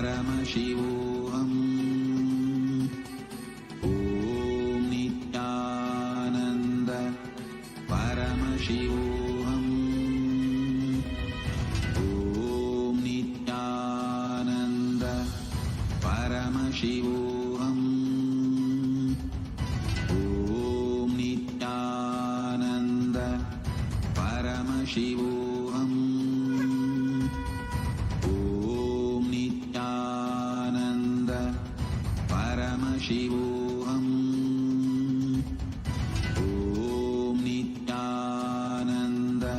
Paramashivam. Om Nithyananda Paramashivam. Om Nithyananda Paramashivam. Om Nithyananda Paramashivam. Om Nithyananda Paramashivam. Om Nithyananda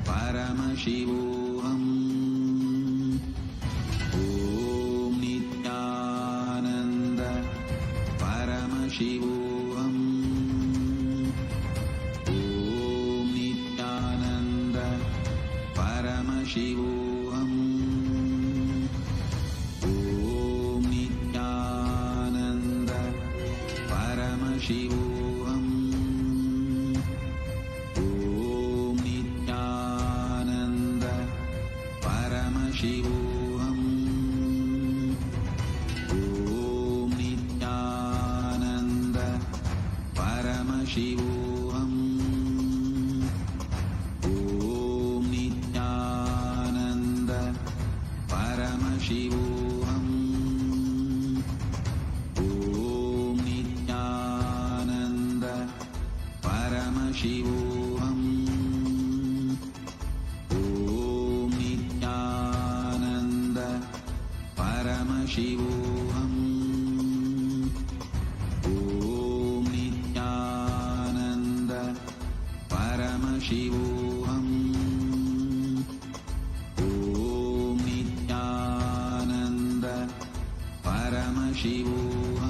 Paramashivam. Om Nithyananda Paramashivam. Om Nithyananda Paramashivam. Om Nithyananda Paramashivam. Om Nithyananda Paramashivam. Om Nithyananda Paramashivam. Om Nithyananda Paramashivam. Om Nithyananda Paramashivam. Om Nithyananda Paramashivam. Om Nithyananda Paramashivam. Om Nithyananda Paramashivam.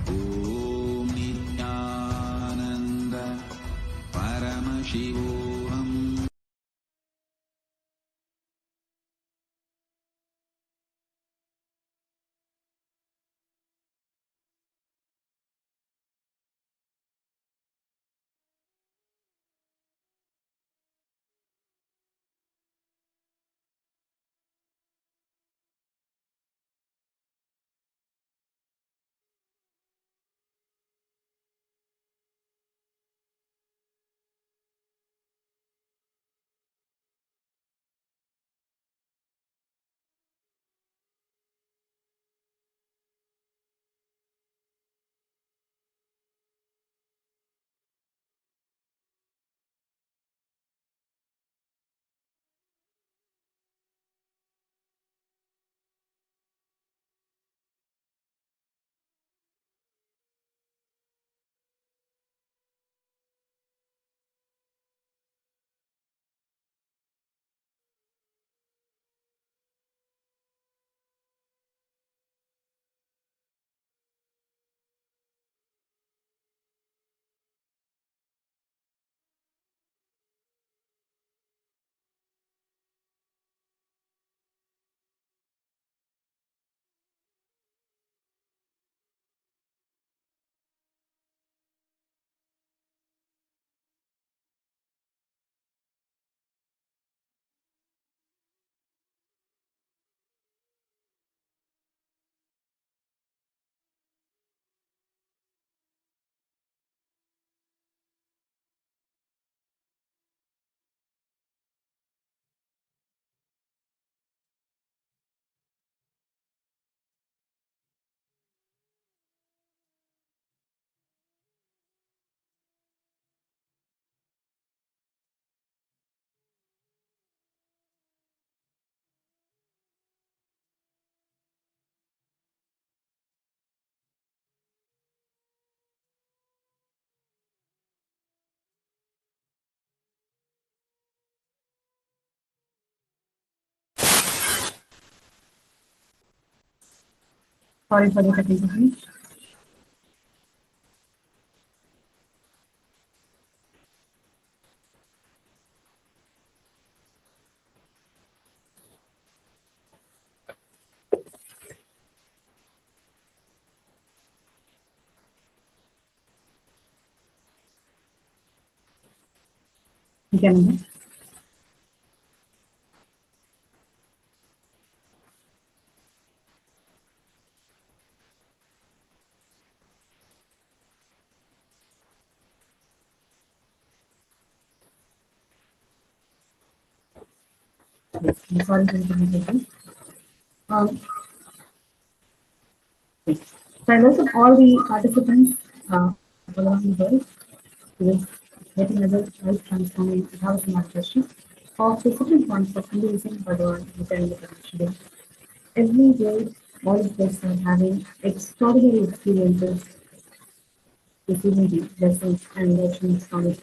Om Nithyananda Paramashivam. Sorry for the technical glitch. Nithyananda. Yes, I'm sorry for the confusion. Um, yes. So I welcome all the participants all around the world to this yet another life transforming housing question of the second point for Hinduism, Bhagavan, Nithyananda Paramashivam. Every day, all of us are having extraordinary experiences, receiving the lessons and nurturing knowledge,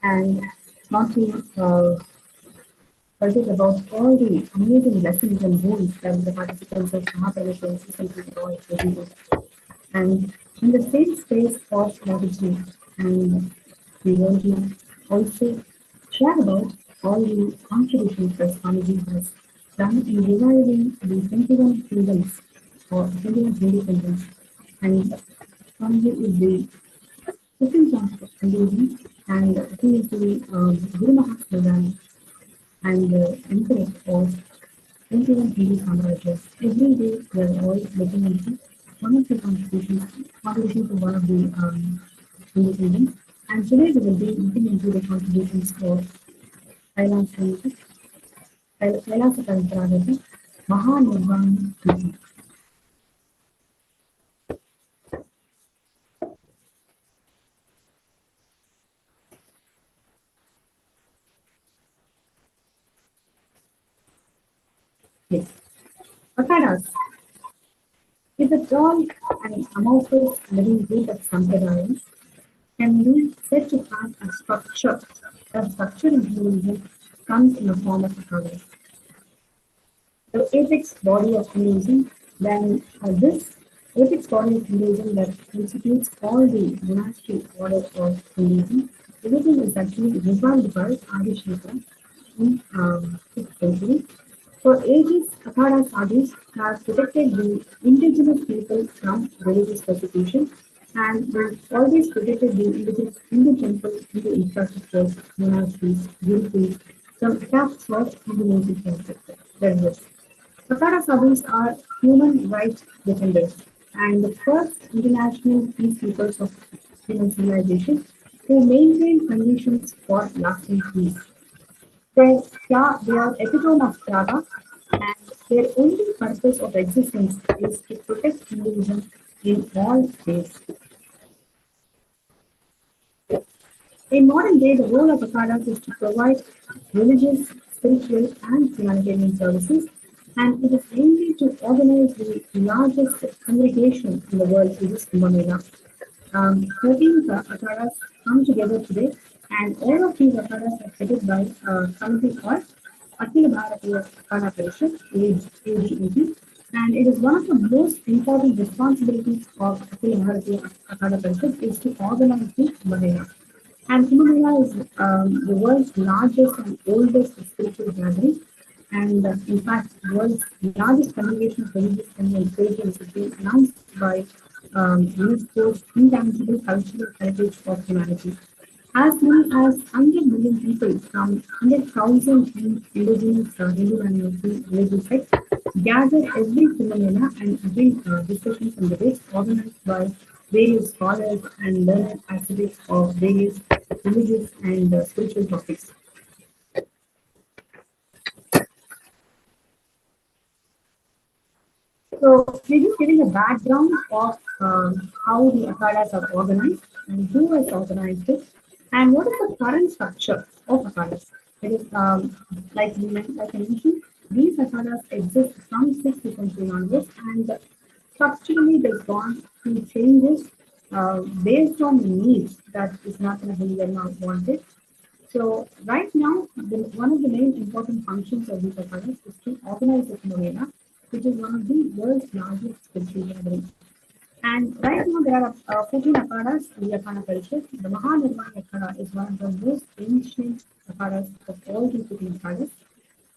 and not to forget about all the amazing lessons and rules that the participants of Mahaparasham recently taught everyone. And in the same space of strategy, and we want to also share about all the contributions that Swamiji has done in reviving the 21 kingdoms or 21 Hindu kingdoms. And Swamiji is the second chapter of Hinduism, and he is the Guru Mahatma and emperor of 21 Hindu Samarajyas. Every day we are all looking into one of the contributions to one of the Hindu kingdoms. And today we will be looking into the contributions of Kailasa Paramparaga, Mahanirvani Akhada. Yes. Akhadas is a tall and amorphous living group of sampradayas can be said to have a structure. The structure in Hinduism comes in the form of akhadas. The apex body of Hinduism, then this apex body of Hinduism that constitutes all the monastery order of Hinduism, everything is actually revived by Adi Shankara in 6th century. For ages, Akhada sadhus have protected the indigenous people from religious persecution and they always protected the indigenous Hindu temples, Hindu infrastructures, monasteries, gurukuls from attacks of Hindu terrorists. Akhada sadhus are human rights defenders and the first international peacekeepers of human civilization who maintain conditions for lasting peace. They are epitome of Java, and their only purpose of existence is to protect Hinduism in all ways. In modern day, the role of Akhadas is to provide religious, spiritual, and humanitarian services, and it is mainly to organize the largest congregation in the world, which is Kumbh Mela. 13 akhadas come together today, and all of these akhadas are headed by a committee called Akhila Bharatiya Akhada Parishad, ABAP, and it is one of the most important responsibilities of Akhila Bharatiya Akhada Parishad is to organize the Kumbh Mela. And Kumbh Mela is the world's largest and oldest spiritual gathering. And in fact, the world's largest congregation of religious and pilgrims has been announced by UNESCO's intangible cultural heritage of humanity. As many as 100 million people from 100,000 indigenous Hindu and Muslim religious sects gather every Kumbh and attend discussions and debates organized by various scholars and learned activists of various religious and spiritual topics. So, we're just giving a background of how the akhadas are organized and who has organized it, and what is the current structure of akhadas. It is like I mentioned, these akhadas exist from 6th century onwards, and structurally they've gone through changes based on the needs that Isnatana Hindu wanted. So right now, one of the main important functions of these akhadas is to organize the Kumbh which is one of the world's largest spiritual gatherings. And right now there are 14 akhadas in the Akhada culture. The Mahanirvani Akhada is one of the most ancient akhadas of all the 14 akhadas.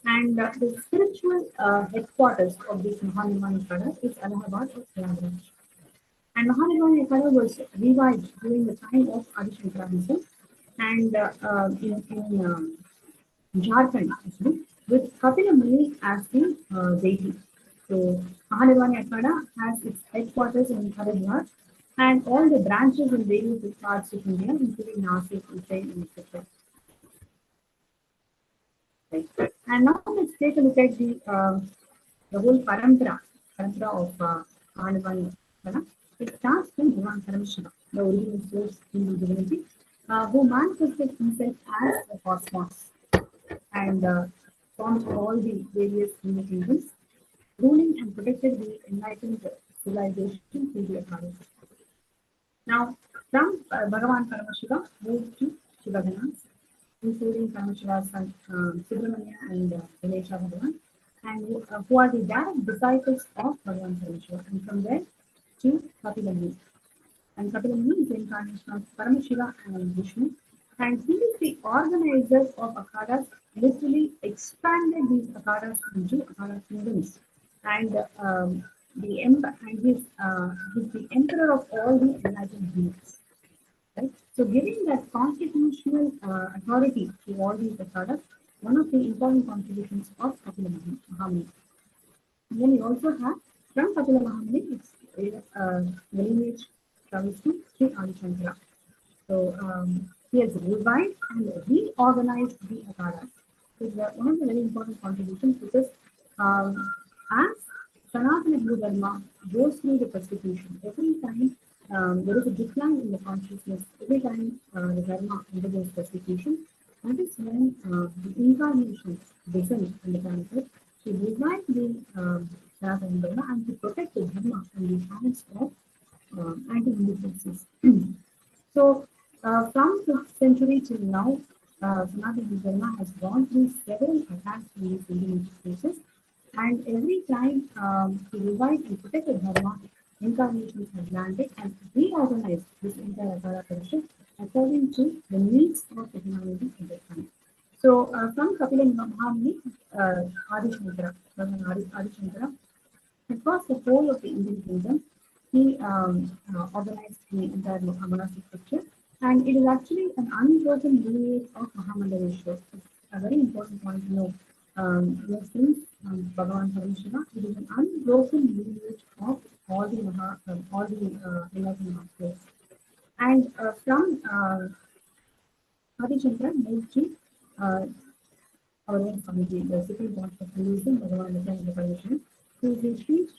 And the spiritual headquarters of this Mahanirvani Akhada is Allahabad or Prayagraj. And Mahanirvani Akhada was revived during the time of Adi Shankara himself and in Jharkhand actually, with Kapila Muni as the deity. So Mahanirvani Akhada has its headquarters in Haridwar and all the branches in various parts of India, including Nasik, Ujjain, and etc. Right. And now let's take a look at the whole parampara of Mahanirvani Akhada. It starts from Bhagavan Paramashivam, the original source Hindu divinity, who manifested himself as a cosmos and formed all the various Hindu kingdoms, ruling and protected the enlightened civilization through the Akhadas. Now, from Bhagavan Paramashiva moved to Shivaganas, including Paramashiva's son Subramanya and Ganesha Bhagavan, and who are the direct disciples of Bhagavan Paramashiva, and from there to Kapila. And Kapila is the incarnation of Paramashiva and Vishnu, and he is the organizer of Akhadas, literally expanded these Akhadas into Akhada kingdoms, and he's the emperor of all the enlightened beings. Right? So, giving that constitutional authority to all these Akhadas, one of the important contributions of Kapila Mahamuni. And then we also have from Kapila Mahamuni, the lineage travels to Sri Adi Shankara. So he has revived and reorganized the Akhadas. So one of the very important contributions because as Sanatana Hindu Dharma goes through the persecution, every time there is a decline in the consciousness, every time the Dharma undergoes persecution, that is when the incarnations descend on the planet to revive the Sanatana Dharma and to protect the Dharma from the hands of anti-Hindu forces. So, from 5th century till now, Sanatana Dharma has gone through several attacks in these Indian spaces, and every time to revive and protect the Dharma, incarnations have landed and reorganized this entire Akara tradition according to the needs of the humanity at that time. So, from Kapila Mahamuni, Adi Shankara, Adi Shankara, across the whole of the Indian kingdom, he organized the entire monastic structure, and it is actually an unbroken lineage of Mahamandaleshwar. It's a very important point to know. Since Bhagavan Paramashiva, it is an unbroken lineage of all the enlightened masters. And from Adi Shankara moved to our own committee, the Supreme Court of Hinduism, Bhagavan Nithyananda Parishad, who is the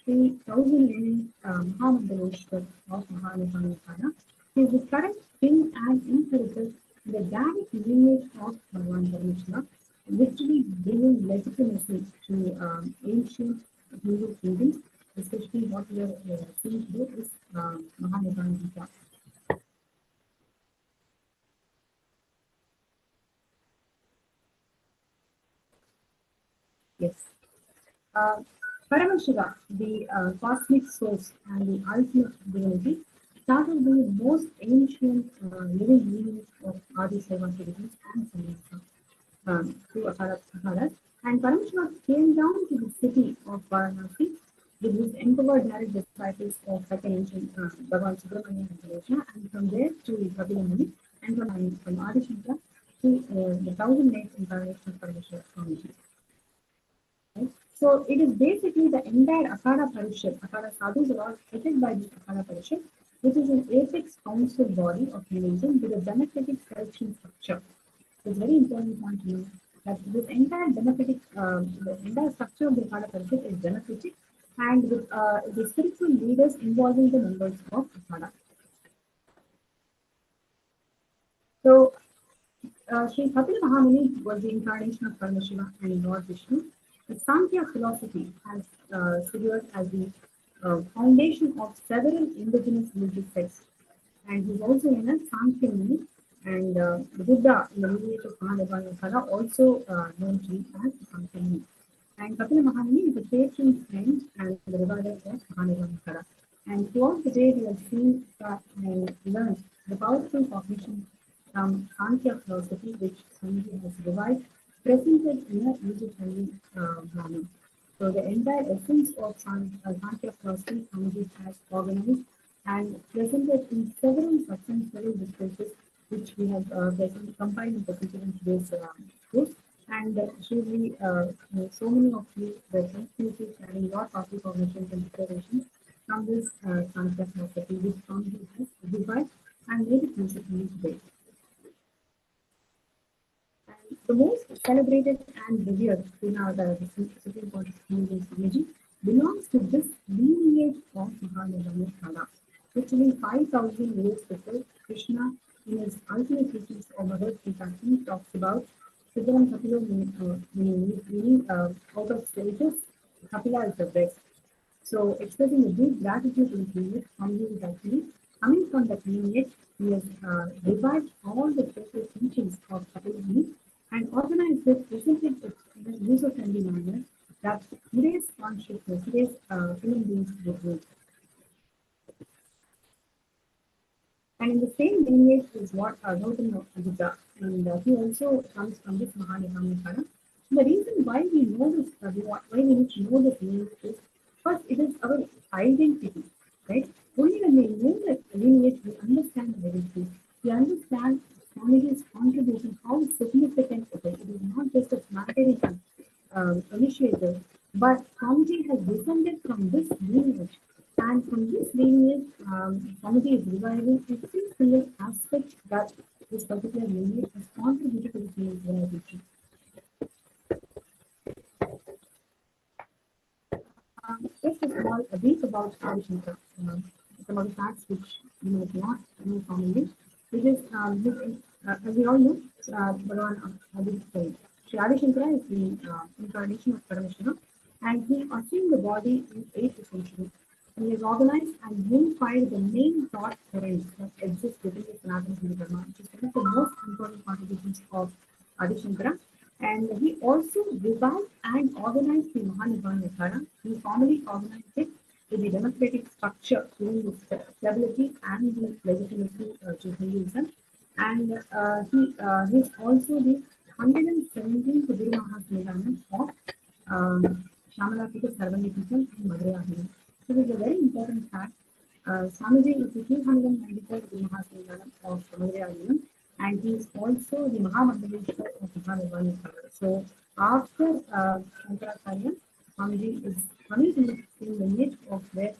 Sri 1000 Mahamandaleshwar of Mahanirvani Akhada. He is the current king and imperator in the direct lineage of Bhagavan Paramashiva, literally bringing legitimacy to ancient Hindu kingdoms, especially what we are seeing today is Mahanirvani Akhada. Yes. Paramashiva, the cosmic source and the ultimate divinity, started the most ancient living lineage of Adi Saiva traditions and Sannyasa through Akhadas. And Paramashiva came down to the city of Varanasi with his empowered direct disciples of second ancient Bhagavan Subramanya and Ganesha, and from there to Kapila Muni, and from Adi Shankara to the 1008 incarnation of Paramashiva Swamiji. Right? So it is basically the entire Akhada Parishad. Akhada Sadhus are all headed by the Akhada Parishad, which is an apex council body of Hinduism with a democratic selection structure. So it's very important point to know that this entire the entire structure of the Akhada Parishad is democratic, and with the spiritual leaders involving the members of Akhada. So Sri Kapila Mahamuni was the incarnation of Paramashiva and Lord Vishnu. The Sankhya philosophy has figured as the foundation of several indigenous religious sects, and he's also in a Sankhya Muni, and the Buddha in the lineage of Mahanirvani Akhada also known to be as Sankhya Muni. And Kapila Mahamuni is the patron friend and the reviver of Mahanirvani Akhada. And throughout the day, we have seen and learned the powerful cognition from Sankhya philosophy, which Swamiji has revived, presented in a user-friendly manner. So the entire essence of Sankhya philosophy, Swamiji has organized and presented in several several discourses, which we have compiled and presented in today's course. And surely, so many of you were confused having your copy cognitions and declarations from this Sankhya philosophy, which Swamiji has revived and made it user-friendly today. The most celebrated and revered, the Supreme Court of Indian Swamiji, belongs to this lineage of Mahanirvani Akhada. Literally 5,000 years before, Krishna, in his ultimate teachings of Bhagavad Gita, he talks about Siddharam Kapilo, meaning out of stages, Kapila is the best. So expressing a deep gratitude to the lineage, Swamiji is actually coming from that lineage. He has revived all the sacred teachings of Kapila and organized it, presented it in a user-friendly manner that today's consciousness, today's human beings would need. And in the same lineage is what Gautama Buddha, and he also comes from this Mahanirvani Akhada. The reason why we know this, why we need to know this lineage is first it is our identity, right? Only when we know that lineage, we understand the identity. We understand Swamiji's contribution, how significant it is. It is not just a humanitarian initiative, but Swamiji has descended from this lineage. And from this lineage, Swamiji is reviving every single aspect that this particular lineage has contributed to the field realization. Just a small a brief about Adi Shankara. Some of the facts which you might not know commonly. Which is, as we all know, Bhagavan Sri Adi Shankara is the incarnation of Paramashivam, and he assumed the body in 8th century. He has organized and unified the main thought currents that exist within the Sanatana Hindu Dharma, which is one of the most important contributions of Adi Shankara. And he also revived and organized the Mahanirvani Akhada. He formally organized it with the democratic structure, giving the stability and the legitimacy to Hinduism. And he is also the 117th Guru Mahasmedhanam of Shamalapita Sarvani people in Madurai. So this is a very important fact. Swamiji is the 293rd Guru Mahasmedhanam of Madurai, and he is also the Mahamandaleshwar of Mahanirvani Akhada. So after Shankaracharya, Swamiji is coming in the midst of where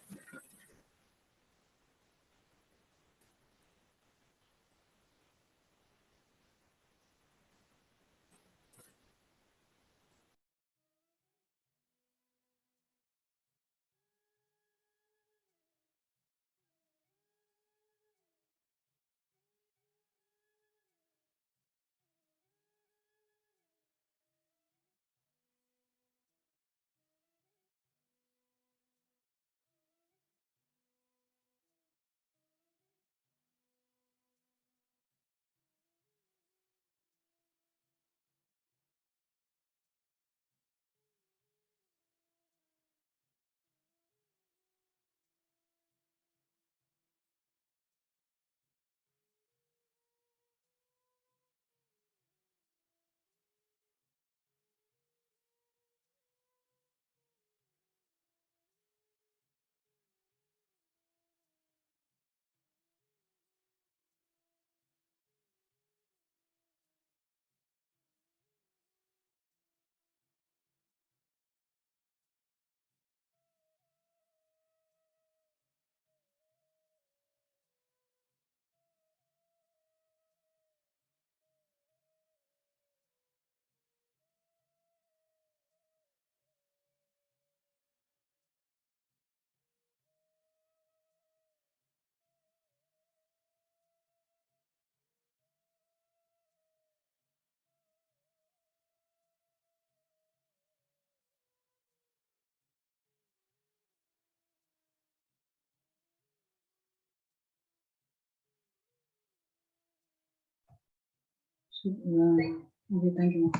okay, thank you.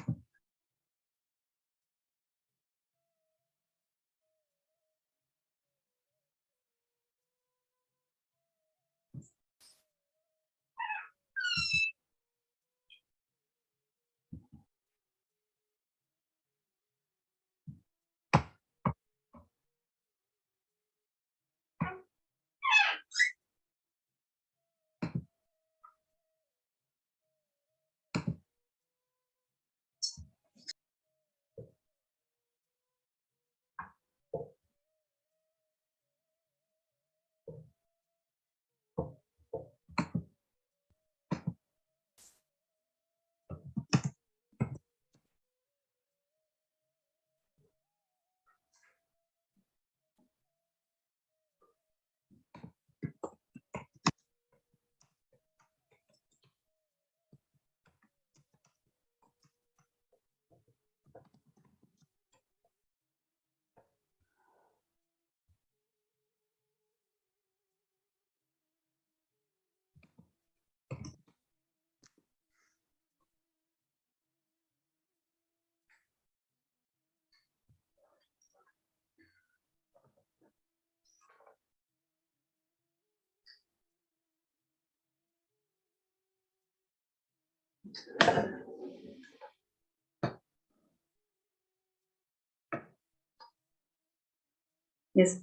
Yes.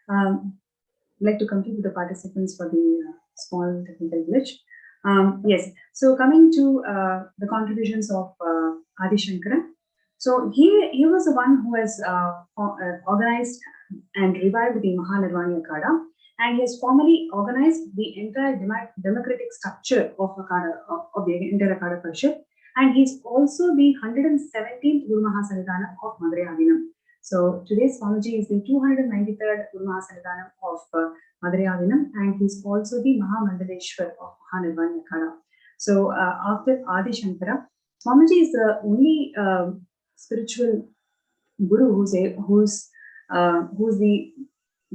I'd like to complete with the participants for the small technical glitch. Yes. So coming to the contributions of Adi Shankara. So he was the one who has organized and revived the Mahanirvani Akhada, and he has formally organized the entire democratic structure of Akhada, of the entire Akhada Parishad, and he's also the 117th Guru Mahasanidana of Madurai Avinam. So today's Swamiji is the 293rd Guru Mahasanidhanam of Madurai Avinam, and he's also the Mahamandaleshwar of Mahanirvani Akhada. So after Adi Shankara, Swamiji is the only spiritual guru who's the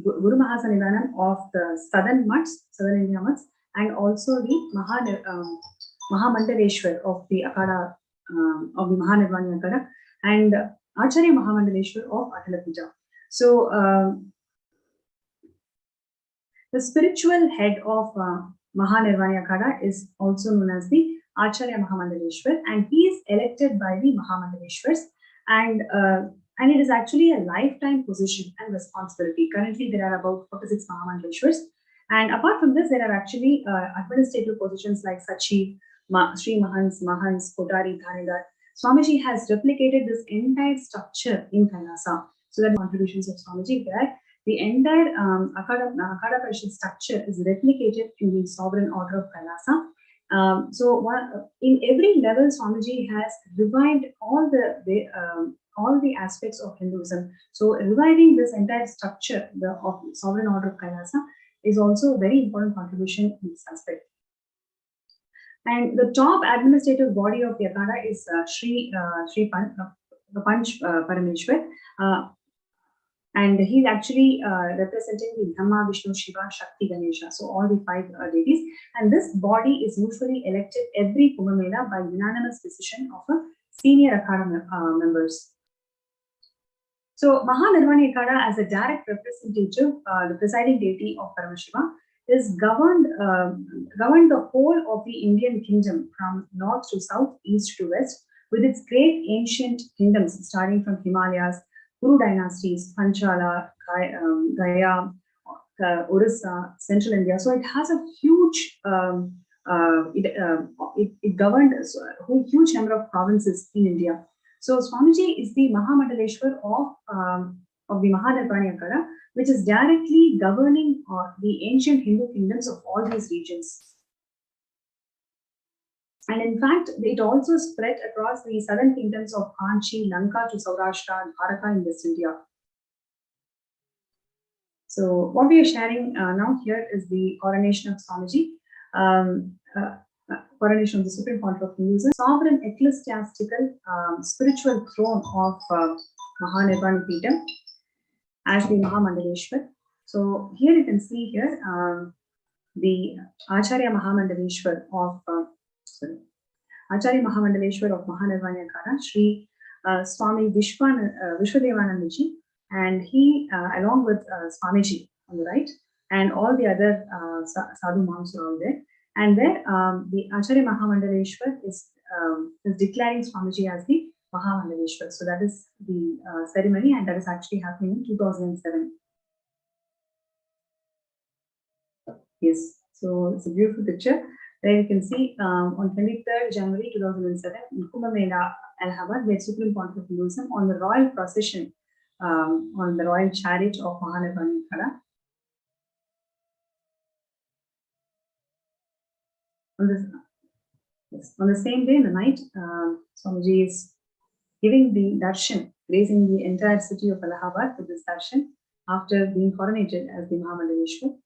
Guru Mahasanidhanam of the southern India mutts, and also the Mahamandaleshwar of the Akhada, of the Mahanirvani Akhada, and Acharya Mahamandaleshwar of Atalapija. So the spiritual head of Mahanirvani Akhada is also known as the Acharya Mahamandaleshwar, and he is elected by the Mahamandaleshwars, and it is actually a lifetime position and responsibility. Currently, there are about 46 Mahamandaleshwars, and apart from this, there are actually administrative positions like Sachi, Sri Mahans, Kotari, Thanedar. Swamiji has replicated this entire structure in Kailasa. So that contributions of Swamiji, where the entire Akhada Parishad structure is replicated in the sovereign order of Kailasa. In every level, Swamiji has revived all the aspects of Hinduism. So reviving this entire structure of the sovereign order of Kailasa is also a very important contribution in this aspect. And the top administrative body of the Akhada is Sri Panch Parameshwar, and he's actually representing the Brahma, Vishnu, Shiva, Shakti, Ganesha, so all the 5 deities. And this body is usually elected every Kumbh Mela by unanimous decision of a senior Akhada members. So Mahanirvani Akhada, as a direct representative, the presiding deity of Paramashivam, is governed the whole of the Indian kingdom from north to south, east to west, with its great ancient kingdoms starting from Himalayas, Kuru dynasties, Panchala, Gaya, Orissa, Central India. So it has a huge, it governed a huge number of provinces in India. So Swamiji is the Mahamandaleshwar of the Mahanirvani Akhada, which is directly governing the ancient Hindu kingdoms of all these regions. And in fact, it also spread across the southern kingdoms of Kanchi, Lanka to Saurashtra, and Dwarka in West India. So what we are sharing now here is the coronation of Swamiji, coronation of the Supreme Pontiff of Hinduism, sovereign ecclesiastical spiritual throne of Mahanirvani Peetham as the Mahamandaleshwar. So here you can see here the Acharya Mahamandaleshwar of Mahanirvani Akhada, Sri Swami Vishwadevanandaji, and he along with Swamiji on the right, and all the other sadhu monks are all there. And there the Acharya Mahamandaleshwar is declaring Swamiji as the Mahamandaleshwar. So that is the ceremony, and that is actually happening in 2007. Yes, so it's a beautiful picture. There you can see on 23rd January 2007 in Kumbh Mela, Allahabad, where Supreme Pontiff of Hinduism on the royal procession on the royal chariot of Mahanirvani Akhada. On the same day in the night, Swamiji is giving the darshan, raising the entire city of Allahabad with this darshan after being coronated as the Mahamandaleshwar.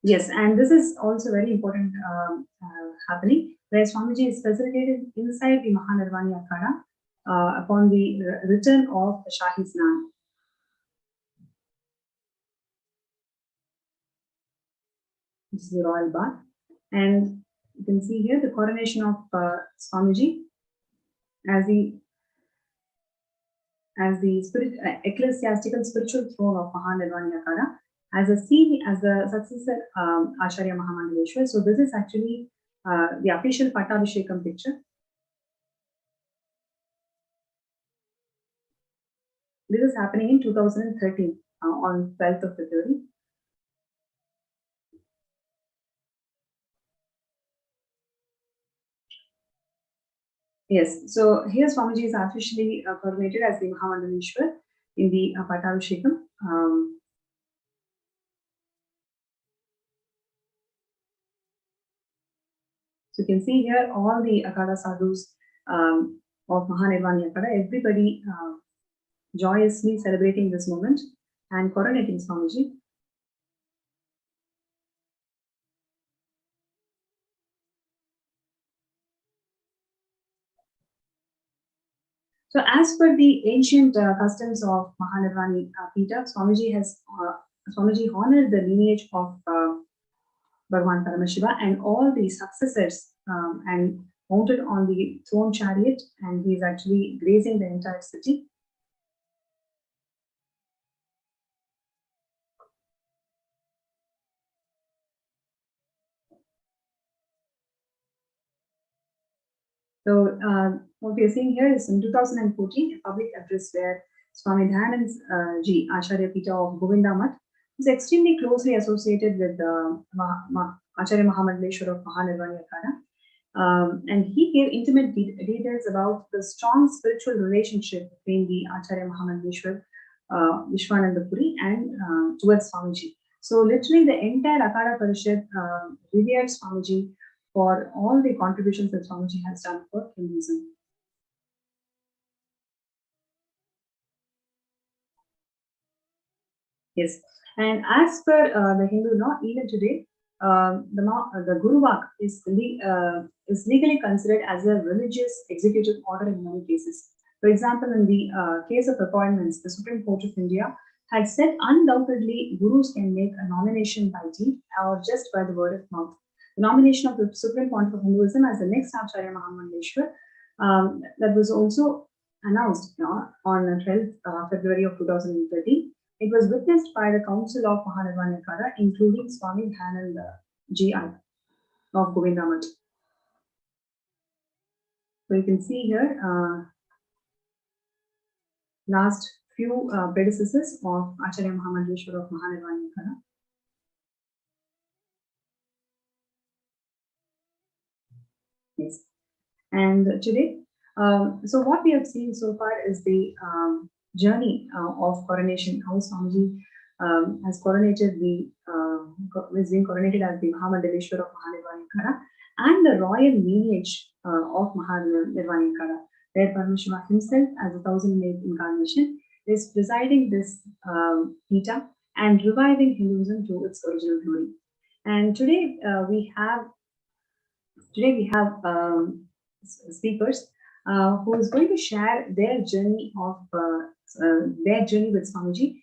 Yes, and this is also very important happening, where Swamiji is facilitated inside the Mahanirvani Akhada upon the return of the Shahi Snan. This is the royal bath, and you can see here the coronation of Swamiji as the as the ecclesiastical spiritual throne of Mahanirvani Akhada as the successor Acharya Mahamandaleshwar. So this is actually the official Pattabhishekam picture. This is happening in 2013 on 12th of February. Yes, so here Swamiji is officially coronated as the Mahamandaleshwar in the Pattabhishekam. So you can see here all the Akhada sadhus of Mahanirvani Akhada, everybody joyously celebrating this moment and coronating Swamiji. So as per the ancient customs of Mahanirvani Pita, Swamiji honored the lineage of Bhagavan Paramashiva and all the successors and mounted on the throne chariot, and he is actually grazing the entire city. So what we are seeing here is in 2014, a public address where Swami Dayanand Ji, Acharya Pita of Govinda Math, is extremely closely associated with Acharya Mahamandaleshwar of Mahanirvani Akhada. And he gave intimate details about the strong spiritual relationship between the Acharya Mahamandaleshwar, Vishwananda Puri, and towards Swamiji. So literally the entire Akhada Parishad revered Swamiji for all the contributions that Swamiji has done for Hinduism. Yes, and as per the Hindu law, even today, the Guru Vak is legally considered as a religious executive order in many cases. For example, in the case of appointments, the Supreme Court of India had said undoubtedly Gurus can make a nomination by deed or just by the word of mouth. The nomination of the Supreme Court of Hinduism as the next Acharya Mahamandaleshwar that was also announced on 12th February of 2013. It was witnessed by the Council of Mahanirvani Akhada, including Swami Dayanand Ji of Govinda Math. So you can see here last few predecessors of Acharya Mahamandaleshwar of Mahanirvani Akhada. Yes, and today, so what we have seen so far is the journey of coronation, how Swamiji has coronated is being coronated as the Mahamandaleshwar of Mahanirvani Akhada, and the royal lineage of Mahanirvani Akhada, where Paramashiva himself, as a 1000-year incarnation, is presiding this Pita and reviving Hinduism to its original glory. And today we have speakers who is going to share their journey with Swamiji,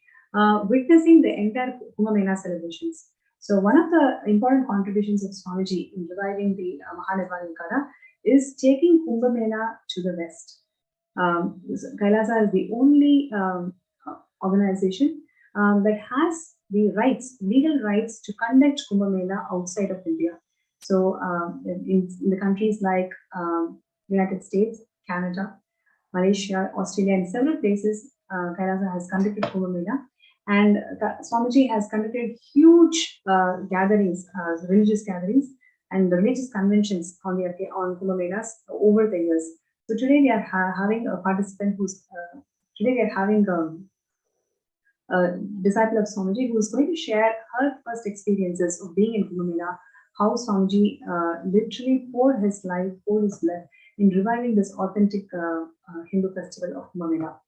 witnessing the entire Kumbh Mela celebrations. So one of the important contributions of Swamiji in reviving the Mahanirvani Akhada is taking Kumbh Mela to the West. Kailasa is the only organization that has the legal rights to conduct Kumbh Mela outside of India. So in the countries like United States, Canada, Malaysia, Australia, and several places, Kailasa has conducted Kumbh Mela. And Swamiji has conducted huge gatherings, religious gatherings, and religious conventions on Kumbh Melas over the years. So today we are having a participant today we are having a disciple of Swamiji who is going to share her first experiences of being in Kumbh Mela, how Swamiji literally poured his life, poured his blood in reviving this authentic Hindu festival of Kumbh Mela.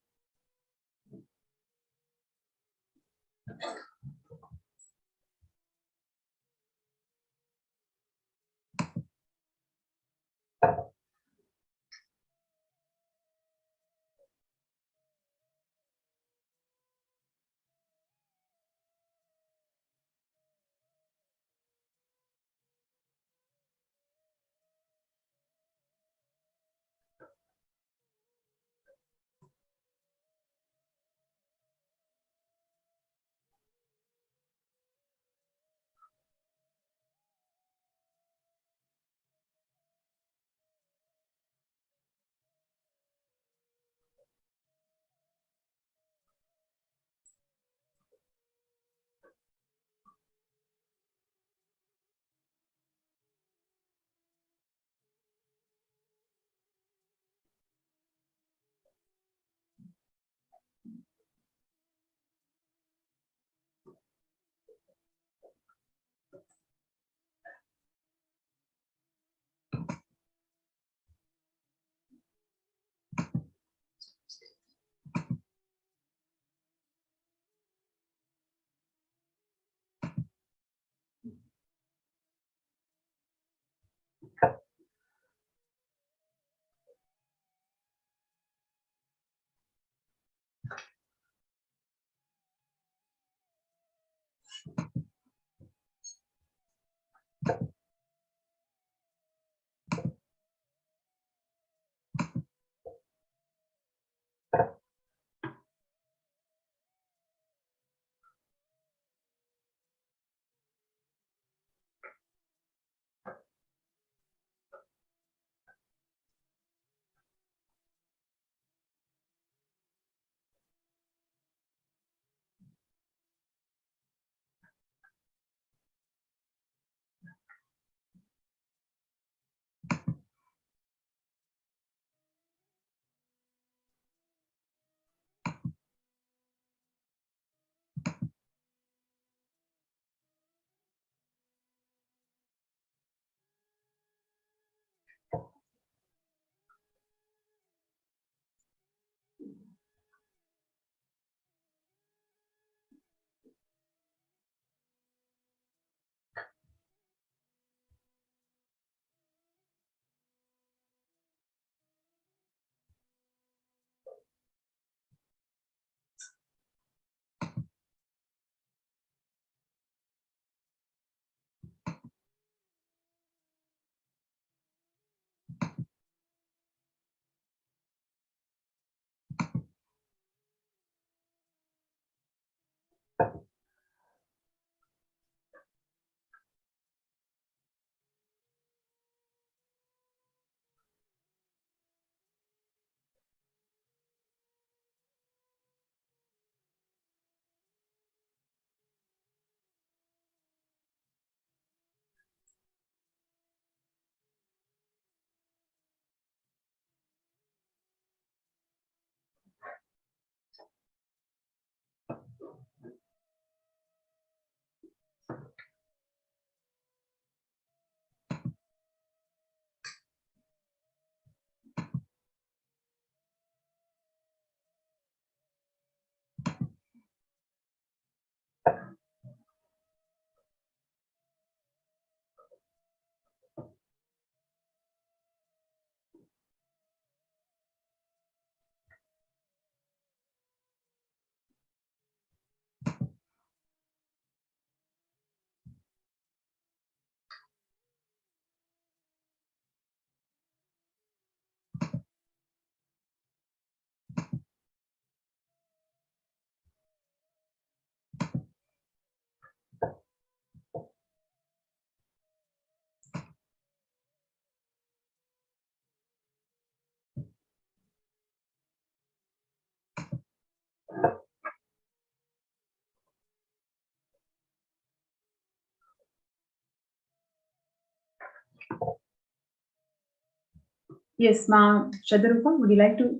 Yes, ma'am. Shadarupa, would you like to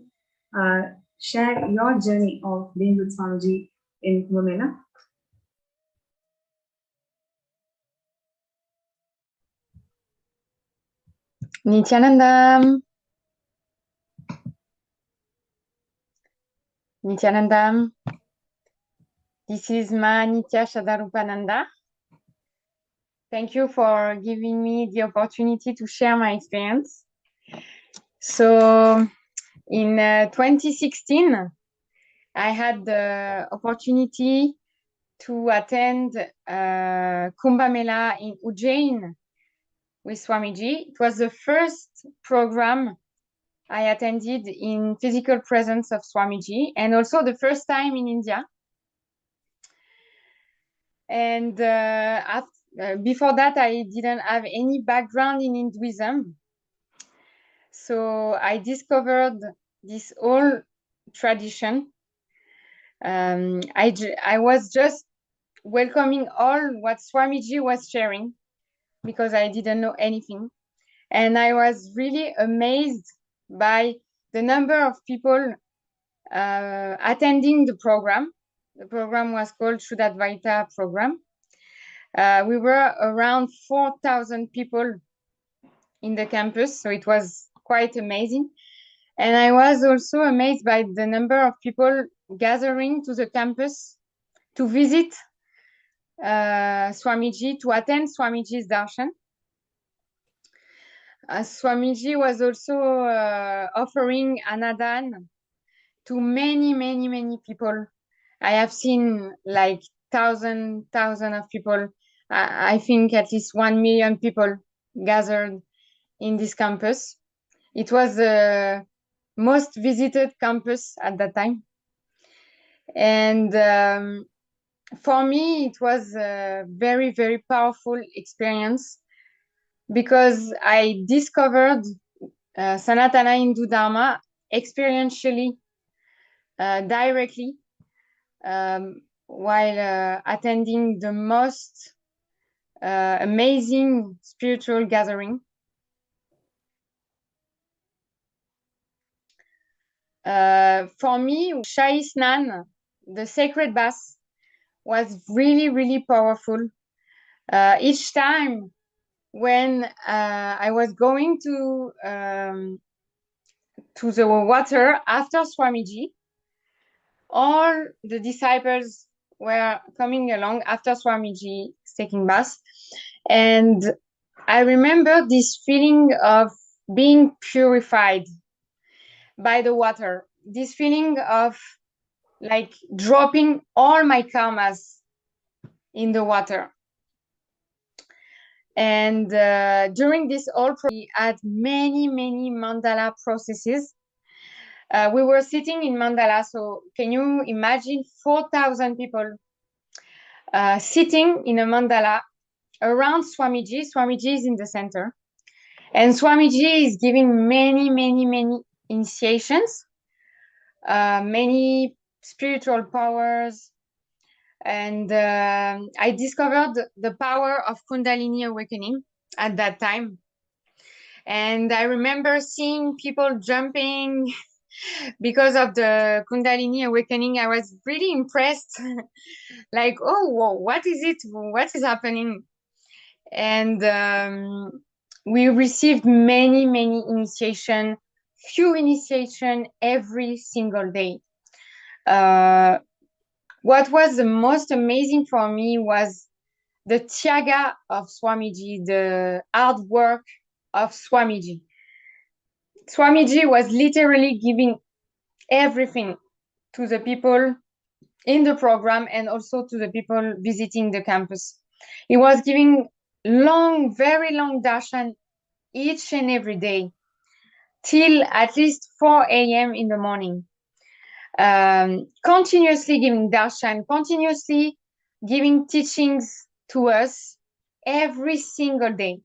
share your journey of being with Swamiji in Kumbh Mela? Nithyananda. Nithyananda. This is Nithya Shadarupananda. Thank you for giving me the opportunity to share my experience. So in 2016, I had the opportunity to attend Kumbh Mela in Ujjain with Swamiji. It was the first program I attended in physical presence of Swamiji, and also the first time in India. And before that, I didn't have any background in Hinduism. So I discovered this whole tradition. I was just welcoming all what Swamiji was sharing because I didn't know anything. And I was really amazed by the number of people attending the program. The program was called Shuddhadvaita program. We were around 4,000 people in the campus, so it was quite amazing. And I was also amazed by the number of people gathering to the campus to visit Swamiji, to attend Swamiji's darshan. Swamiji was also offering anadan to many people. I have seen like thousand of people. I think at least 1 million people gathered in this campus. It was the most visited campus at that time. And for me, it was a very, very powerful experience because I discovered Sanatana Hindu Dharma experientially, directly, while attending the most amazing spiritual gathering. For me, Shahi Snan, the sacred bath, was really, really powerful. Each time when I was going to the water after Swamiji, all the disciples were coming along after Swamiji taking bath. And I remember this feeling of being purified by the water, this feeling of like dropping all my karmas in the water. And during this we had many mandala processes. We were sitting in mandala, so can you imagine 4,000 people sitting in a mandala around Swamiji? Swamiji is in the center, and Swamiji is giving many initiations, many spiritual powers. And I discovered the power of Kundalini awakening at that time. And I remember seeing people jumping because of the Kundalini awakening. I was really impressed. Like, oh, whoa, what is it? What is happening? And we received many initiation, few initiation every single day. What was the most amazing for me was the tyaga of Swamiji, the hard work of Swamiji. Swamiji was literally giving everything to the people in the program and also to the people visiting the campus. He was giving very long darshan each and every day till at least 4 a.m. in the morning. Continuously giving darshan, continuously giving teachings to us every single day.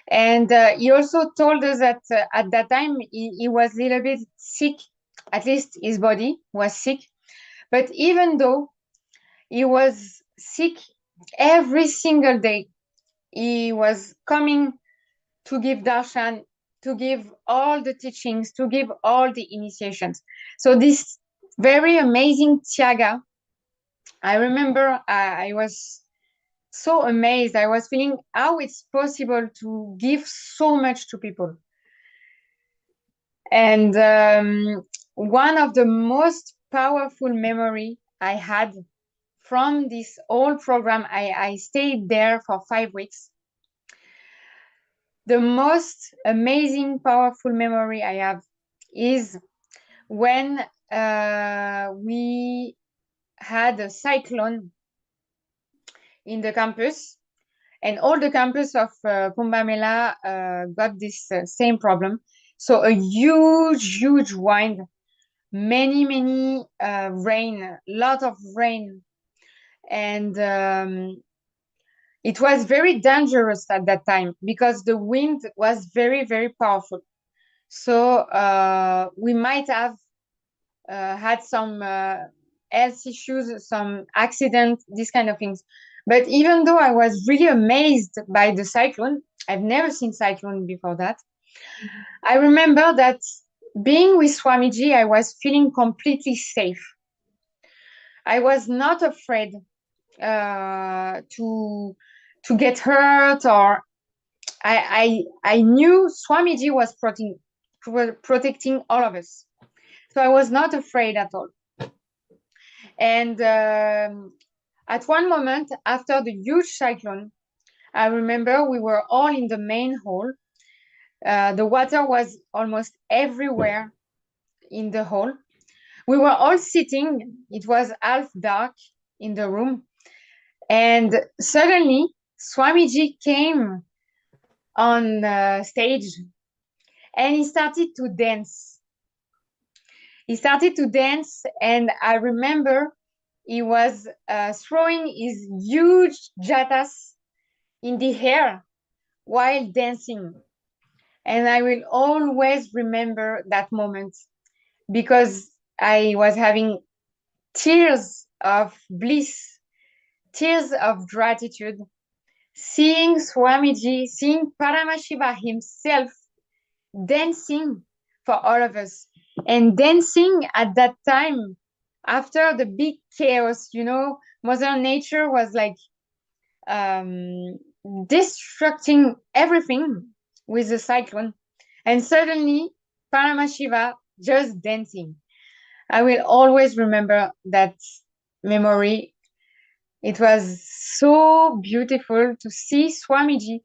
And he also told us that at that time he was a little bit sick, at least his body was sick. But even though he was sick, every single day he was coming to give darshan, to give all the teachings, to give all the initiations. So this very amazing tyaga, I remember I was so amazed. I was feeling how it's possible to give so much to people. And one of the most powerful memory I had from this whole program, I stayed there for 5 weeks. The most amazing, powerful memory I have is when we had a cyclone in the campus, and all the campus of Kumbh Mela got this same problem. So a huge wind, many rain, lot of rain, and it was very dangerous at that time because the wind was very powerful. So we might have had some health issues, some accident, these kind of things. But even though I was really amazed by the cyclone, I've never seen cyclone before that. I remember that being with Swamiji, I was feeling completely safe. I was not afraid to get hurt, or I knew Swamiji was protecting all of us. So I was not afraid at all. And at one moment, after the huge cyclone, I remember we were all in the main hall. The water was almost everywhere in the hall. We were all sitting. It was half dark in the room. And suddenly, Swamiji came on stage and he started to dance. And I remember he was throwing his huge jatas in the air while dancing. And I will always remember that moment because I was having tears of bliss, tears of gratitude, seeing Swamiji, seeing Paramashiva himself dancing for all of us. And dancing at that time, after the big chaos, Mother Nature was like destructing everything with the cyclone. And suddenly, Paramashiva just dancing. I will always remember that memory. It was so beautiful to see Swamiji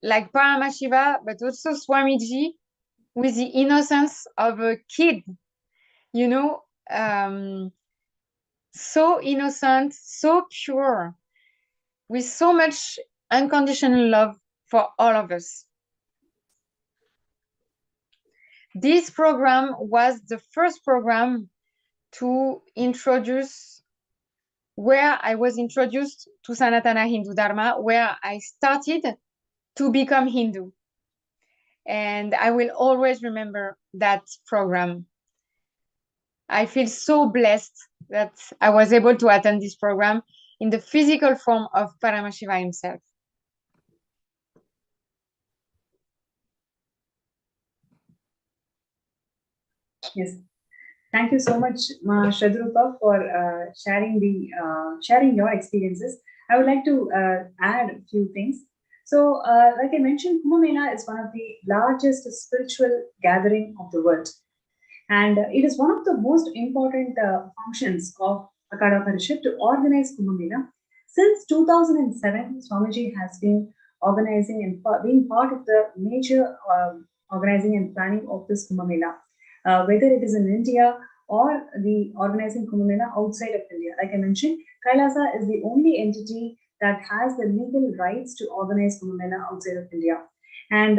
like Paramashiva, but also Swamiji with the innocence of a kid, so innocent, so pure, with so much unconditional love for all of us. This program was the first program to introduce, where I was introduced to Sanatana Hindu Dharma, where I started to become Hindu. And I will always remember that program. I feel so blessed that I was able to attend this program in the physical form of Paramashiva himself. Yes. Thank you so much, Ma Shradrupa, for sharing your experiences. I would like to add a few things. So, like I mentioned, Kumbh Mela is one of the largest spiritual gathering of the world, and it is one of the most important functions of Akhada Parishad to organize Kumbh Mela. Since 2007, Swamiji has been organizing and being part of the major organizing and planning of this Kumbh Mela. Whether it is in India or the organizing Kumbh Mela outside of India. Like I mentioned, Kailasa is the only entity that has the legal rights to organize Kumbh Mela outside of India. And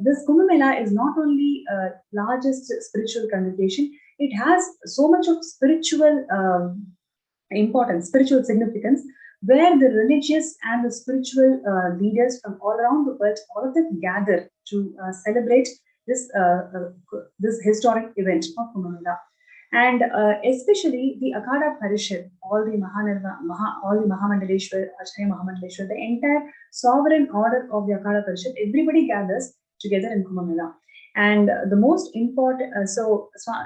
this Kumbh Mela is not only largest spiritual congregation, it has so much of spiritual importance, spiritual significance, where the religious and the spiritual leaders from all around the world, all of them gather to celebrate this historic event of Kumbh Mela. And especially the Akhada Parishad, all the Mahamandaleshwar, Acharya Mahamandaleshwar, the entire sovereign order of the Akhada Parishad, everybody gathers together in Kumbh Mela. And the most important,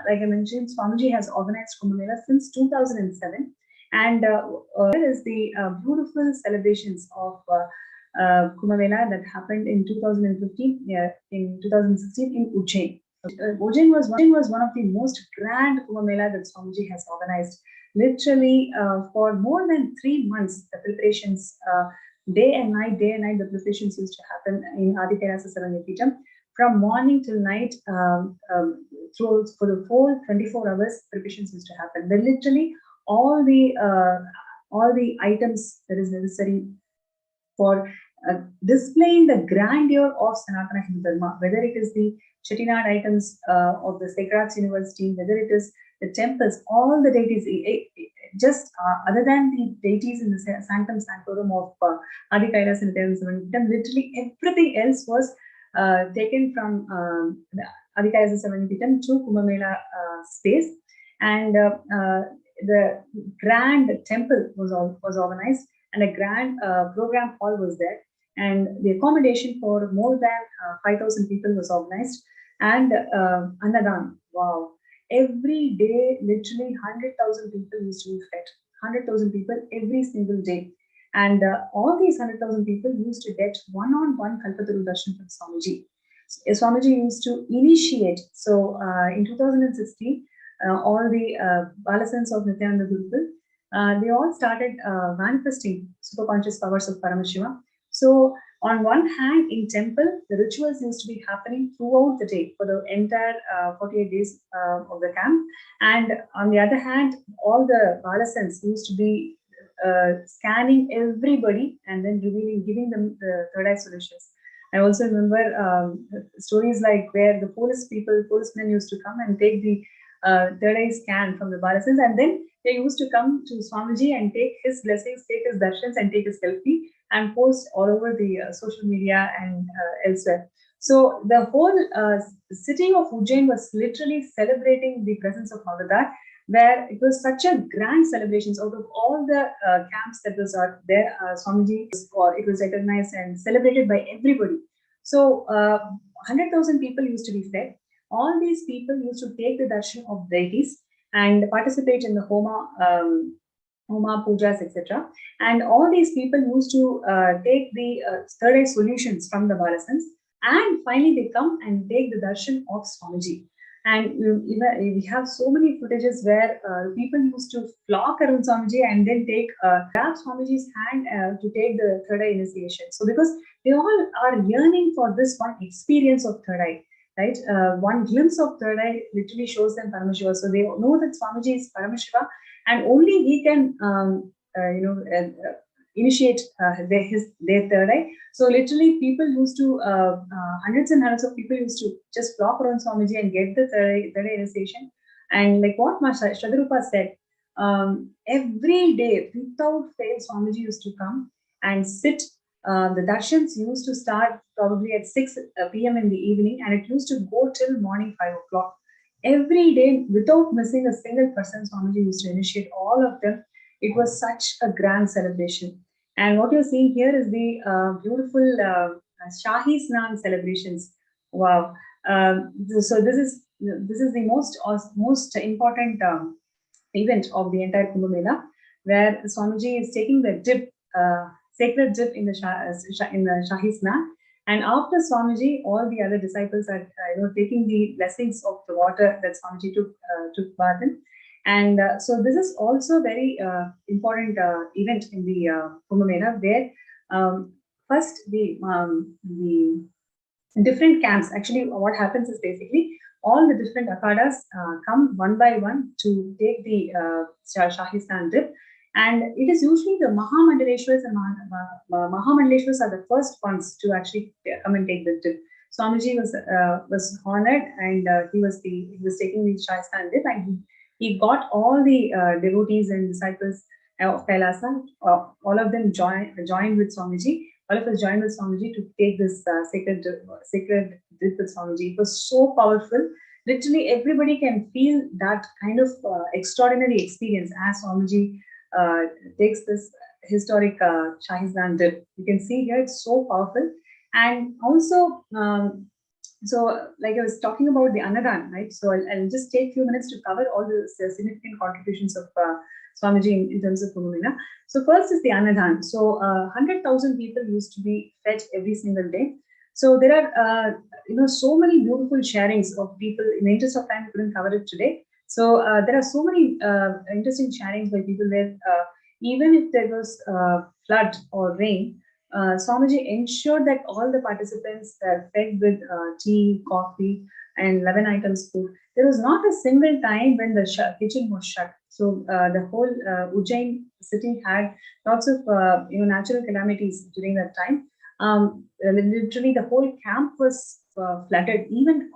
like I mentioned, Swamiji has organized Kumbh Mela since 2007. And there is the beautiful celebrations of Kumbh Mela that happened in 2015, in 2016 in Ujjain. Ujjain was one of the most grand Kumbh Mela that Swamiji has organized. Literally for more than 3 months, the preparations, day and night, the preparations used to happen in Adikairasa Saranyapitam. From morning till night, for the whole 24 hours, preparations used to happen. Then literally all the items that is necessary for displaying the grandeur of Sanatana Hindu Dharma, whether it is the Chettinad items of the Sacred Arts University, whether it is the temples, all the deities, just other than the deities in the Sanctum Sanctorum of Adikairasa and Nithyananda, literally everything else was taken from Adikairasa Saranyapitam to Kumbh Mela space, and the grand temple was organized, and a grand program hall was there, and the accommodation for more than 5,000 people was organized, and Annadan, wow, every day literally 100,000 people used to be fed, 100,000 people every single day, and all these 100,000 people used to get one-on-one Kalpataru darshan from Swamiji. Swamiji used to initiate. So in 2016, all the Balasans of Nithyananda Gurukul, they all started manifesting superconscious powers of Paramashiva. So On one hand, in temple, the rituals used to be happening throughout the day for the entire 48 days of the camp. And on the other hand, all the Balasans used to be scanning everybody and then revealing, giving them the third eye solutions. I also remember stories like where the policemen used to come and take the third eye scan from the Balasans, and then they used to come to Swamiji and take his blessings, take his darshans, and take his selfie and post all over the social media and elsewhere. So the whole city of Ujjain was literally celebrating the presence of Akhada, where it was such a grand celebrations. Out of all the camps that was there, Swamiji, it was recognized and celebrated by everybody. So 100,000 people used to be fed. All these people used to take the darshan of deities and participate in the Homa pujas, etc. And all these people used to take the third eye solutions from the Balasans, and finally they come and take the darshan of Swamiji. And we have so many footages where people used to flock around Swamiji and then grab Swamiji's hand to take the third eye initiation. So because they all are yearning for this one experience of third eye, right? One glimpse of third eye literally shows them Paramashiva. So they know that Swamiji is Paramashiva, and only he can, initiate their third eye. So literally, people used to hundreds and hundreds of people used to just flock around Swamiji and get the third eye initiation. And like what Shadarupa said, every day without fail, Swamiji used to come and sit. The darshans used to start probably at 6 p.m. in the evening, and it used to go till morning 5 o'clock. Every day, without missing a single person, Swamiji used to initiate all of them. It was such a grand celebration. And what you're seeing here is the beautiful Shahi Snan celebrations. Wow! So this is the most important event of the entire Kumbh Mela, where Swamiji is taking the dip, sacred dip in the Shahi Snan. And after Swamiji, all the other disciples are taking the blessings of the water that Swamiji took bath in. And so this is also very important event in the Kumbh Mela, where first the different camps. Actually, what happens is basically all the different akhadas come one by one to take the Shahi Snan dip. And it is usually the Mahamandaleshwaras and Mahamandaleshwaras are the first ones to actually come and take the dip. Swamiji was honored, and he was taking the Shahi Snan dip, and he got all the devotees and disciples of Kailasa. All of them joined with Swamiji. All of us joined with Swamiji to take this sacred dip with Swamiji. It was so powerful. Literally, everybody can feel that kind of extraordinary experience as Swamiji takes this historic Shahi Snan dip. You can see here, it's so powerful. And also, so like I was talking about the Annadan, right? So I'll just take a few minutes to cover all the significant contributions of Swamiji in terms of Kumbh Mela. So first is the Annadan. So 100,000 people used to be fed every single day. So there are so many beautiful sharings of people. In the interest of time, we couldn't cover it today. So there are so many interesting sharings by people there. Even if there was flood or rain, Swamiji ensured that all the participants were fed with tea, coffee, and 11 items food. There was not a single time when the kitchen was shut. So the whole Ujjain city had lots of natural calamities during that time. Literally, the whole camp was flooded. Even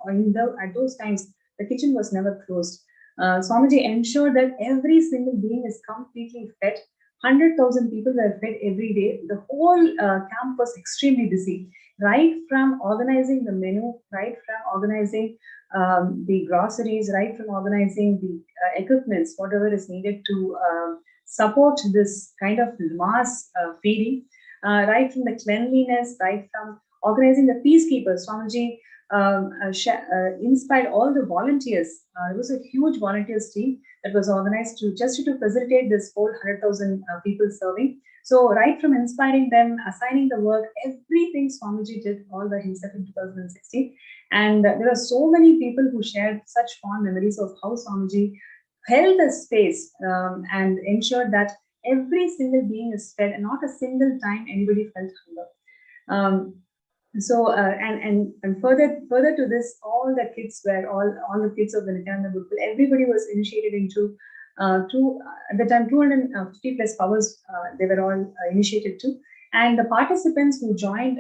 at those times, the kitchen was never closed. Swamiji ensured that every single being is completely fed. 100,000 people were fed every day. The whole camp was extremely busy, right from organizing the menu, right from organizing the groceries, right from organizing the equipments, whatever is needed to support this kind of mass feeding, right from the cleanliness, right from organizing the peacekeepers. Swamiji inspired all the volunteers. It was a huge volunteers team that was organized to facilitate this whole 100,000 people serving. So right from inspiring them, assigning the work, everything Swamiji did all by himself in 2016. And there are so many people who shared such fond memories of how Swamiji held the space and ensured that every single being is fed, and not a single time anybody felt hunger. And further to this, all the kids were all the kids of the Nithyananda Gurukul, everybody was initiated into at the time 250 plus powers they were all initiated to, and the participants who joined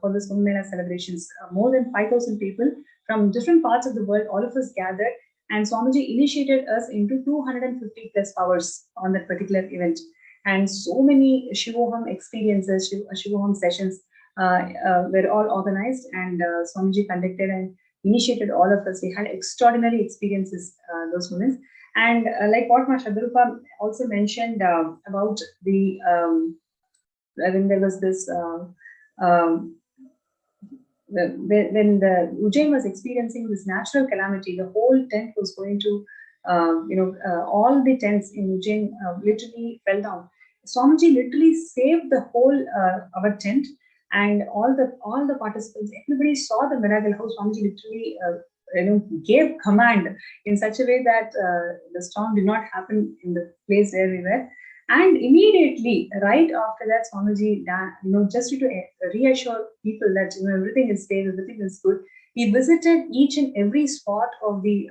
for this Kumbh Mela celebrations, more than 5,000 people from different parts of the world, all of us gathered, and Swamiji initiated us into 250 plus powers on that particular event, and so many Shivoham experiences, Shivoham sessions were all organized, and Swamiji conducted and initiated all of us. We had extraordinary experiences those moments. And like what Ma Shadarupa also mentioned about the when there was this when the Ujjain was experiencing this natural calamity, the whole tent was going to all the tents in Ujjain literally fell down. Swamiji literally saved the whole our tent, and all the participants, everybody saw the miracle how Swamiji literally gave command in such a way that the storm did not happen in the place where we were. And immediately, right after that, Swamiji, just to reassure people that everything is safe, everything is good, he visited each and every spot of the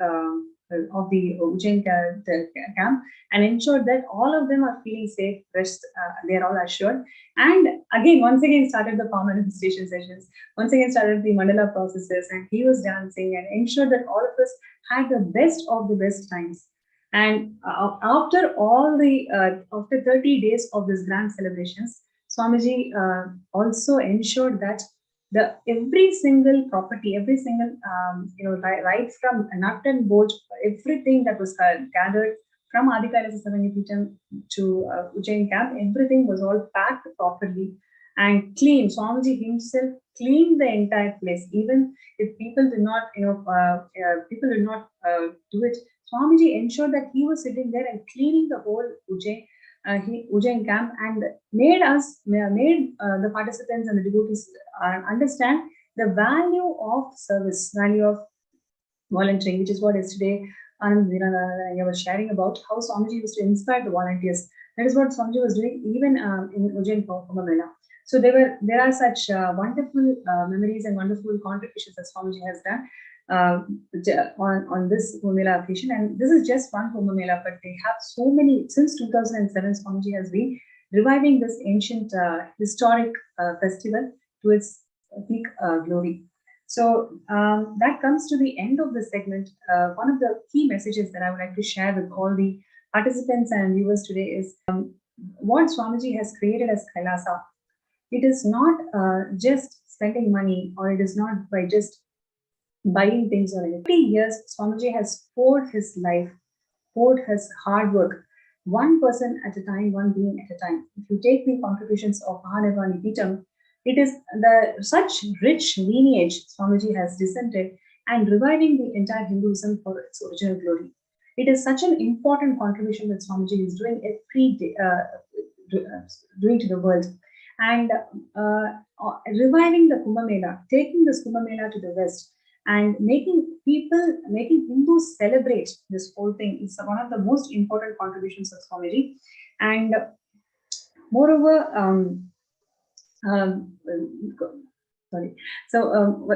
Ujjain camp and ensured that all of them are feeling safe, rest, they are all assured. And once again started the palm manifestation sessions, once again started the mandala processes, and he was dancing and ensured that all of us had the best of the best times. And after all the after 30 days of this grand celebrations, Swamiji also ensured that every single property, every single right from nut and bolt, everything that was gathered from Adikailasa Savanyapitam to Ujjain camp, everything was all packed properly and clean. Swamiji himself cleaned the entire place, even if people did not, do it. Swamiji ensured that he was sitting there and cleaning the whole Ujjain camp, and made the participants and the devotees understand the value of service, value of volunteering, which is what yesterday Anand was sharing about how Swamiji used to inspire the volunteers. That is what Swamiji was doing even in Ujjain Kumbh Mela. So there are such wonderful memories and wonderful contributions that Swamiji has done on this Kumbh Mela occasion. And this is just one Kumbh Mela, but they have so many. Since 2007, Swamiji has been reviving this ancient historic festival to its peak glory. So that comes to the end of the segment. One of the key messages that I would like to share with all the participants and viewers today is what Swamiji has created as Kailasa. It is not just spending money, or it is not by just buying things or anything. 50 years, Swamiji has poured his life, poured his hard work, one person at a time, one being at a time. If you take the contributions of Mahanirvani Akhada, it is such rich lineage Swamiji has descended and reviving the entire Hinduism for its original glory. It is such an important contribution that Swamiji is doing every day, doing to the world. And reviving the Kumbh Mela, taking this Kumbh Mela to the West, and making Hindus celebrate this whole thing is one of the most important contributions of Swamiji. And moreover,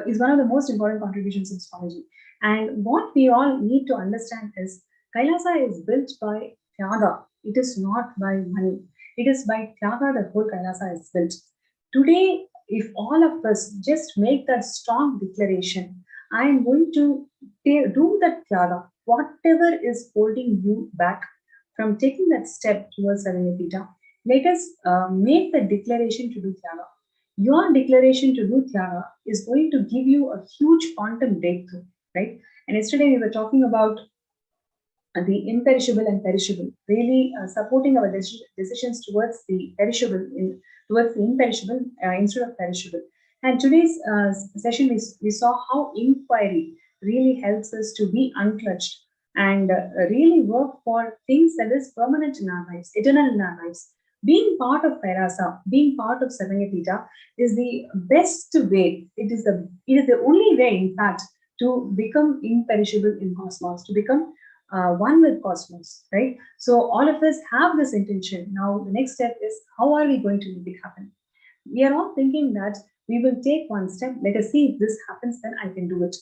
is one of the most important contributions of Swamiji. And what we all need to understand is Kailasa is built by Tyaga. It is not by money. It is by Tyaga that whole Kailasa is built. Today, if all of us just make that strong declaration, I am going to do that Tyaga, whatever is holding you back from taking that step towards Saranapita, let us make the declaration to do Tyaga. Your declaration to do Tyaga is going to give you a huge quantum breakthrough, right? And yesterday we were talking about the imperishable and perishable, really supporting our decisions towards the perishable, towards the imperishable instead of perishable. And today's session, we saw how inquiry really helps us to be unclutched and really work for things that is permanent in our lives, eternal in our lives. Being part of Kailasa, being part of Savanyapita is the best way. It is the only way, in fact, to become imperishable in cosmos, to become one with cosmos, right? So all of us have this intention. Now the next step is, how are we going to make it happen? We are all thinking that We will take one step. Let us see if this happens, then I can do it.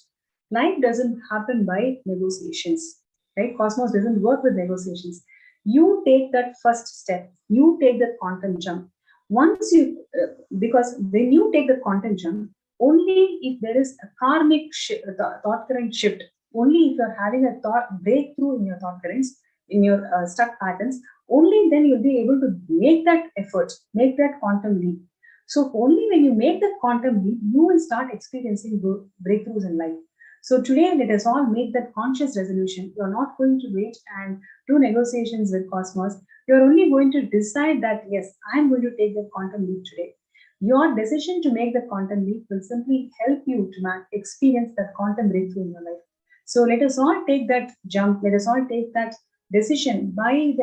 Life doesn't happen by negotiations, right? Cosmos doesn't work with negotiations. You take that first step. You take that quantum jump. Once you, because when you take the quantum jump, only if there is a karmic thought current shift, only if you're having a thought breakthrough in your thought currents, in your stuck patterns, only then you'll be able to make that effort, make that quantum leap. So only when you make that quantum leap, you will start experiencing breakthroughs in life. So today, let us all make that conscious resolution. You are not going to wait and do negotiations with Cosmos. You are only going to decide that, yes, I am going to take that quantum leap today. Your decision to make the quantum leap will simply help you to experience that quantum breakthrough in your life. So let us all take that jump. Let us all take that decision by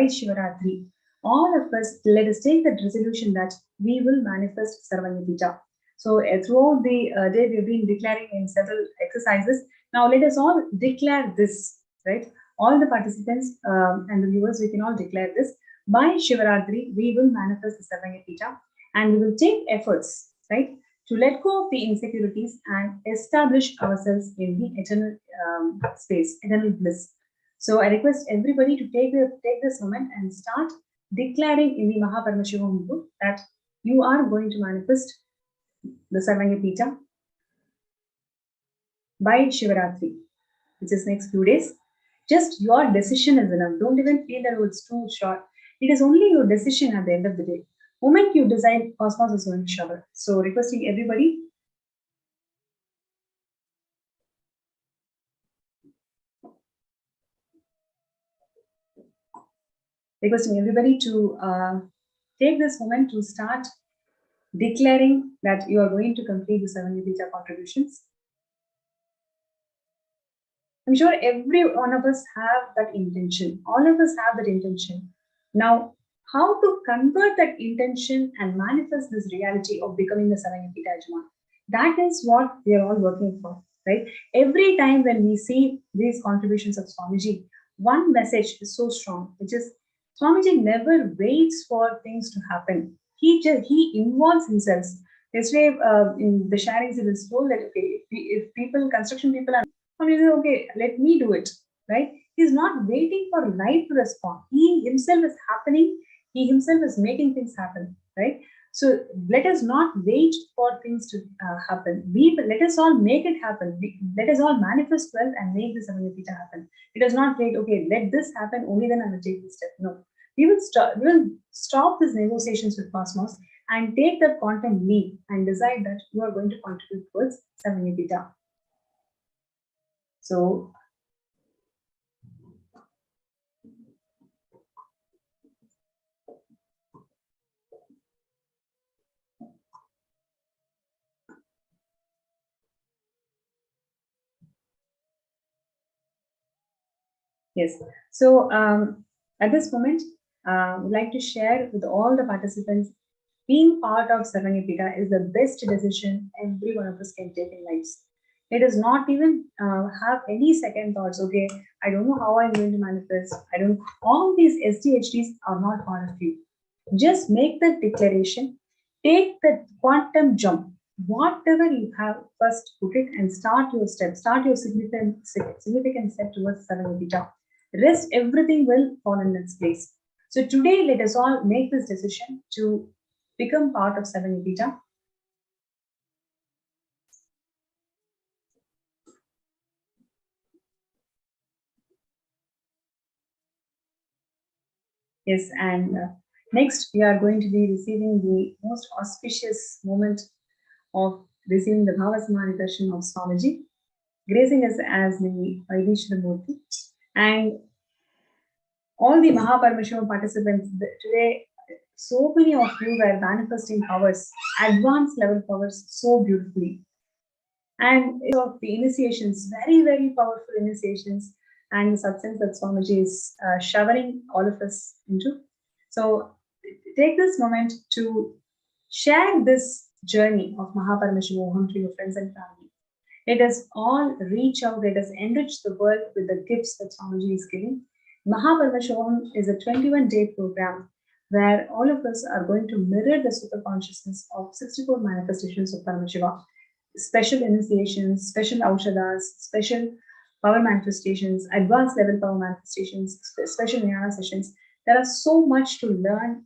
Shivaratri. All of us, let us take that resolution that we will manifest Sarvanyapita. So throughout the day, we've been declaring in several exercises. Now let us all declare this, right? All the participants and the viewers, we can all declare this. By Shivaratri, we will manifest the Sarvanyapita, and we will take efforts, right, to let go of the insecurities and establish ourselves in the eternal space, eternal bliss. So I request everybody to take this moment and start declaring in the Paramashivam book that you are going to manifest the Sarvanyapita by Shivaratri, which is next few days. Just your decision is enough. Don't even feel that it's too short. It is only your decision at the end of the day. Moment you decide, Cosmos is going to shower. So requesting everybody to take this moment to start declaring that you are going to complete the 70 beta contributions. I'm sure every one of us have that intention. All of us have that intention. Now, how to convert that intention and manifest this reality of becoming the 70 beta Ajman? That is what we are all working for, right? Every time when we see these contributions of Swamiji, one message is so strong, which is Swamiji never waits for things to happen. He involves himself. Yesterday, in the sharings, it is told that okay, if people, construction people are, Swamiji says, okay, let me do it, right? He's not waiting for life to respond. He himself is happening. He himself is making things happen, right? So let us not wait for things to happen. Let us all make it happen. Let us all manifest wealth and make this ability to happen. It does not wait. Okay, let this happen. Only then I will take this step. No, we will stop these negotiations with Cosmos and take that quantum leap and decide that you are going to contribute towards Samanyapita. So yes. So at this moment, I would like to share with all the participants, being part of Sarvanyapita is the best decision every one of us can take in life. It does not even have any second thoughts. Okay, I don't know how I'm going to manifest. I don't. All these SDHDs are not part of you. Just make the declaration. Take the quantum jump. Whatever you have, first put it and start your step. Start your significant step towards Sarvanyapita. Rest, everything will fall in its place. So today, let us all make this decision to become part of Sarvanyapita. Yes, and next we are going to be receiving the most auspicious moment of receiving the Bhavasamani Darshan of Swamiji, gracing us as the Vaidishwara Murti. And all the Paramashivam participants today, so many of you were manifesting powers, advanced level powers, so beautifully. And of the initiations, very, very powerful initiations, and the substance that Swamiji is showering all of us into. So take this moment to share this journey of Paramashivam to your friends and family. Let us all reach out, let us enrich the world with the gifts that Swamiji is giving. Paramashivam is a 21-day program where all of us are going to mirror the super consciousness of 64 manifestations of Paramashiva, special initiations, special aushadas, special power manifestations, advanced level power manifestations, special jnana sessions. There are so much to learn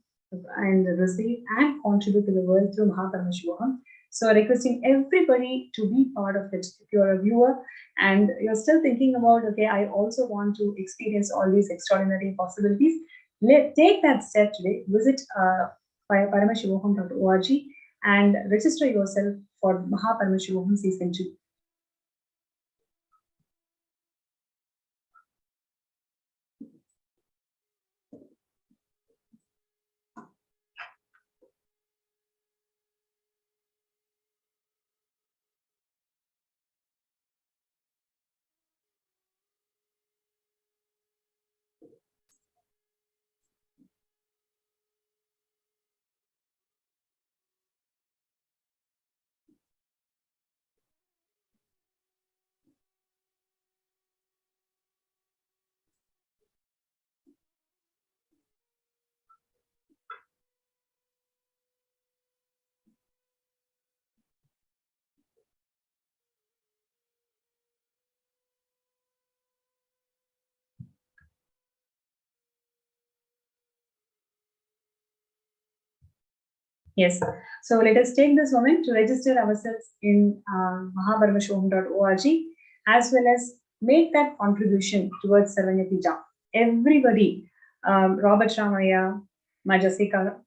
and receive and contribute to the world through Paramashivam. So requesting everybody to be part of it. If you're a viewer and you're still thinking about, okay, I also want to experience all these extraordinary possibilities, take that step today. Visit paramashivam.org and register yourself for Paramashivam Season 2. Yes, so let us take this moment to register ourselves in mahaparamashivamorg as well as make that contribution towards Sarvanyapija. Everybody, Robert Ramaya, Majasika,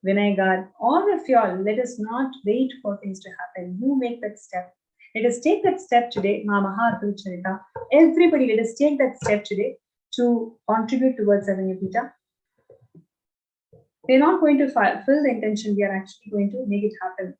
Vinay Gar, all of y'all, let us not wait for things to happen. You make that step. Let us take that step today, Maharpuricharita. Everybody, let us take that step today to contribute towards Sarvanyapija. We're not going to fulfill the intention, we are actually going to make it happen.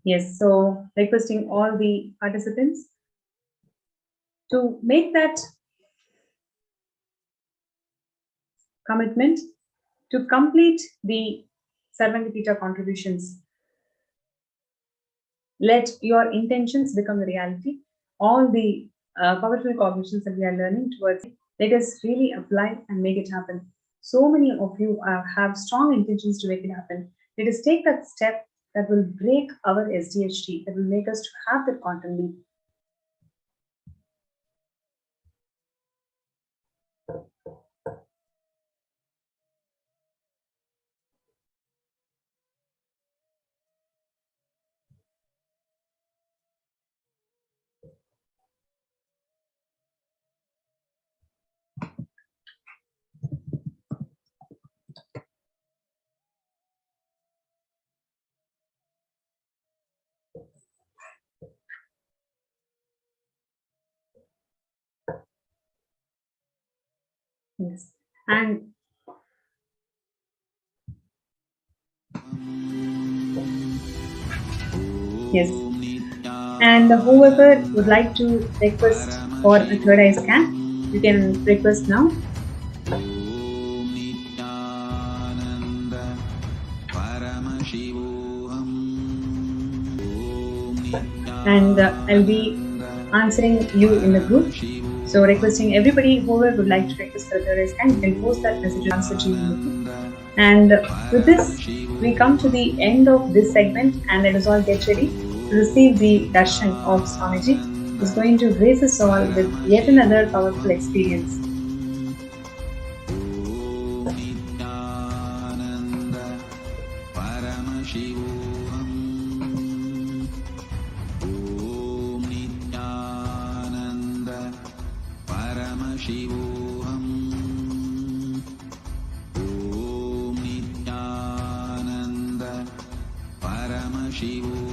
Yes, so requesting all the participants to make that commitment to complete the Sarvanyapija contributions. Let your intentions become a reality. All the powerful cognitions that we are learning towards, let us really apply and make it happen. So many of you have strong intentions to make it happen. Let us take that step that will break our SDHT, that will make us to have that quantum leap. Yes, and yes, and whoever would like to request for a third eye scan, you can request now. Nithyananda Paramashivam. And I'll be answering you in the group. So requesting everybody, whoever would like to request further is kind, you can post that message and answer to you. And with this, we come to the end of this segment, and let us all get ready to receive the darshan of Swamiji, who is going to grace us all with yet another powerful experience. Paramashivam. Om Nithyananda Paramashivam. Om Nithyananda Paramashivam.